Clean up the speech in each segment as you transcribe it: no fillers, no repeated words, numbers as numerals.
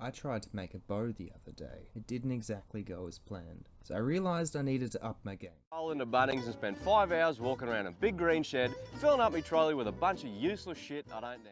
I tried to make a bow the other day. It didn't exactly go as planned, so I realised I needed to up my game. Roll into Bunnings and spend 5 hours walking around a big green shed, filling up my trolley with a bunch of useless shit I don't need.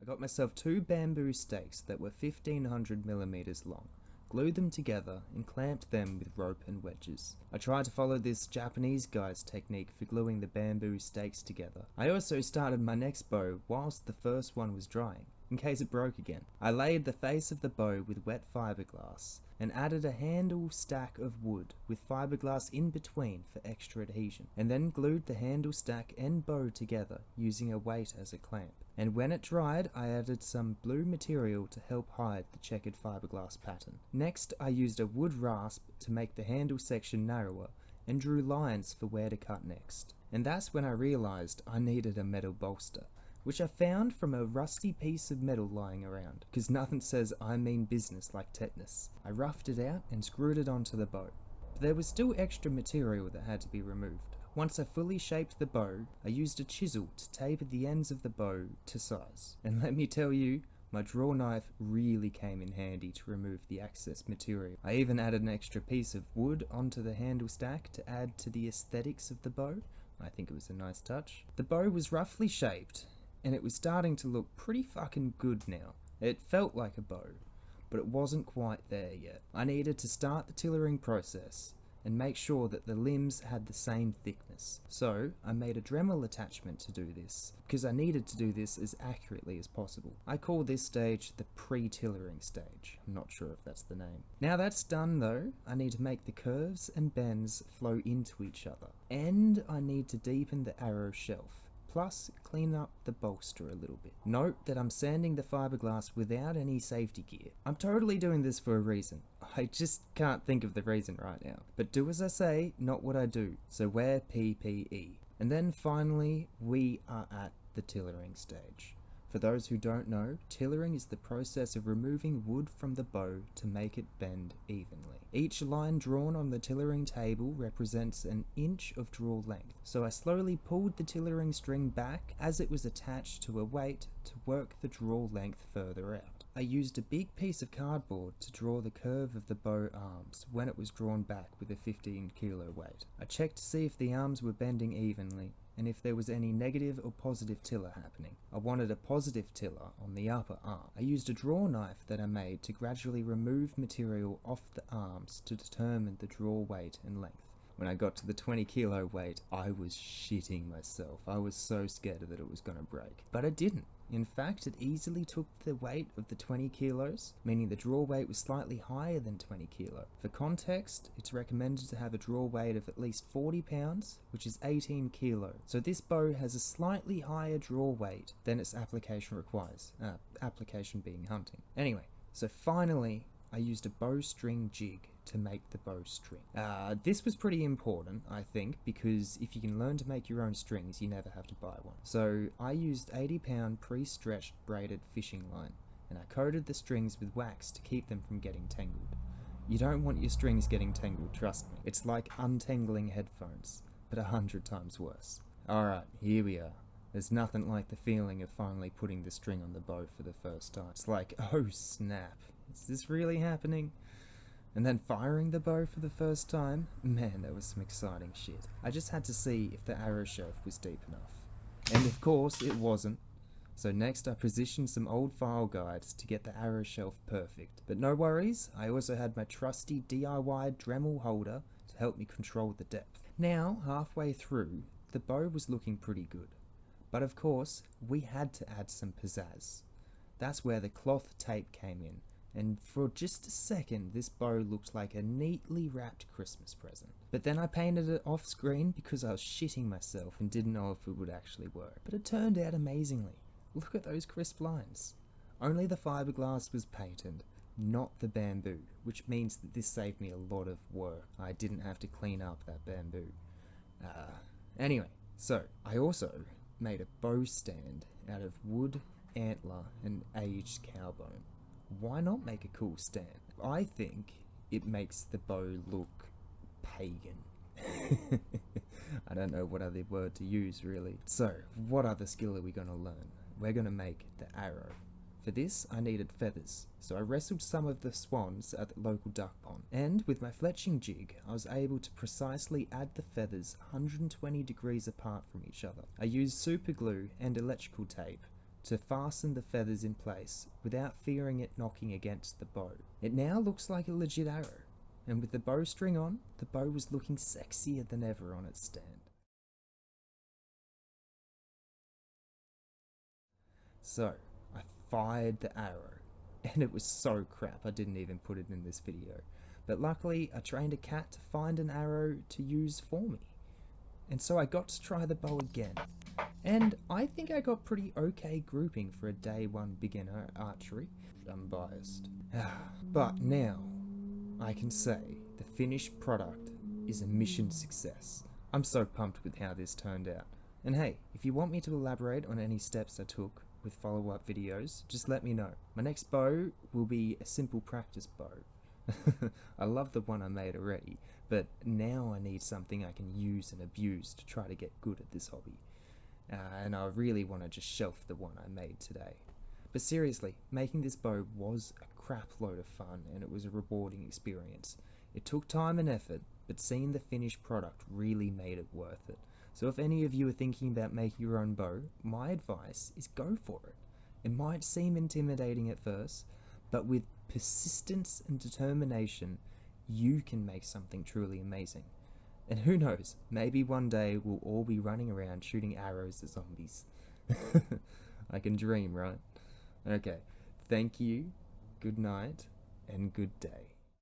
I got myself 2 bamboo stakes that were 1500mm long, glued them together and clamped them with rope and wedges. I tried to follow this Japanese guy's technique for gluing the bamboo stakes together. I also started my next bow whilst the first one was drying, in case it broke again. I laid the face of the bow with wet fiberglass and added a handle stack of wood with fiberglass in between for extra adhesion, and then glued the handle stack and bow together using a weight as a clamp. And when it dried, I added some blue material to help hide the checkered fiberglass pattern. Next, I used a wood rasp to make the handle section narrower and drew lines for where to cut next. And that's when I realised I needed a metal bolster, which I found from a rusty piece of metal lying around, because nothing says I mean business like tetanus. I roughed it out and screwed it onto the bow, but there was still extra material that had to be removed. Once I fully shaped the bow, I used a chisel to taper the ends of the bow to size. And let me tell you, my draw knife really came in handy to remove the excess material. I even added an extra piece of wood onto the handle stack to add to the aesthetics of the bow. I think it was a nice touch. The bow was roughly shaped, and it was starting to look pretty fucking good now. It felt like a bow, but it wasn't quite there yet. I needed to start the tillering process and make sure that the limbs had the same thickness. So I made a Dremel attachment to do this, because I needed to do this as accurately as possible. I call this stage the pre-tillering stage. I'm not sure if that's the name. Now that's done though, I need to make the curves and bends flow into each other. And I need to deepen the arrow shelf. Plus, clean up the bolster a little bit. Note that I'm sanding the fiberglass without any safety gear. I'm totally doing this for a reason. I just can't think of the reason right now. But do as I say, not what I do. So wear PPE. And then finally, we are at the tillering stage. For those who don't know, tillering is the process of removing wood from the bow to make it bend evenly. Each line drawn on the tillering table represents an inch of draw length, so I slowly pulled the tillering string back as it was attached to a weight to work the draw length further out. I used a big piece of cardboard to draw the curve of the bow arms when it was drawn back with a 15 kilo weight. I checked to see if the arms were bending evenly, and if there was any negative or positive tiller happening. I wanted a positive tiller on the upper arm. I used a draw knife that I made to gradually remove material off the arms to determine the draw weight and length. When I got to the 20 kilo weight, I was shitting myself. I was so scared that it was going to break. But it didn't. In fact, it easily took the weight of the 20 kilos, meaning the draw weight was slightly higher than 20 kilo. For context, it's recommended to have a draw weight of at least 40 pounds, which is 18 kilo. So this bow has a slightly higher draw weight than its application requires. Application being hunting. Anyway, so finally, I used a bowstring jig to make the bowstring. This was pretty important, I think, because if you can learn to make your own strings, you never have to buy one. So I used 80-pound pre-stretched braided fishing line, and I coated the strings with wax to keep them from getting tangled. You don't want your strings getting tangled, trust me. It's like untangling headphones, but 100 times worse. Alright, here we are. There's nothing like the feeling of finally putting the string on the bow for the first time. It's like, oh snap, is this really happening? And then firing the bow for the first time, man, that was some exciting shit. I just had to see if the arrow shelf was deep enough. And of course, it wasn't. So next I positioned some old file guides to get the arrow shelf perfect. But no worries, I also had my trusty DIY Dremel holder to help me control the depth. Now, halfway through, the bow was looking pretty good. But of course, we had to add some pizzazz. That's where the cloth tape came in. And for just a second, this bow looked like a neatly wrapped Christmas present. But then I painted it off screen because I was shitting myself and didn't know if it would actually work. But it turned out amazingly. Look at those crisp lines. Only the fiberglass was painted, not the bamboo, which means that this saved me a lot of work. I didn't have to clean up that bamboo. Anyway, so I also made a bow stand out of wood, antler, and aged cowbone. Why not make a cool stand? I think it makes the bow look pagan. I don't know what other word to use really. So, what other skill are we going to learn? We're going to make the arrow. For this, I needed feathers, so I wrestled some of the swans at the local duck pond, and with my fletching jig, I was able to precisely add the feathers 120 degrees apart from each other. I used super glue and electrical tape to fasten the feathers in place without fearing it knocking against the bow. It now looks like a legit arrow, and with the bowstring on, the bow was looking sexier than ever on its stand. So, I fired the arrow, and it was so crap I didn't even put it in this video. But luckily, I trained a cat to find an arrow to use for me. And so I got to try the bow again. And I think I got pretty okay grouping for a day one beginner archery. I'm biased. But now, I can say the finished product is a mission success. I'm so pumped with how this turned out. And hey, if you want me to elaborate on any steps I took with follow-up videos, just let me know. My next bow will be a simple practice bow. I love the one I made already, but now I need something I can use and abuse to try to get good at this hobby. And I really want to just shelf the one I made today. But seriously, making this bow was a crap load of fun, and it was a rewarding experience. It took time and effort, but seeing the finished product really made it worth it. So if any of you are thinking about making your own bow, my advice is go for it. It might seem intimidating at first, but with persistence and determination, you can make something truly amazing. And who knows, maybe one day we'll all be running around shooting arrows at zombies. I can dream, right? Okay, thank you, good night, and good day.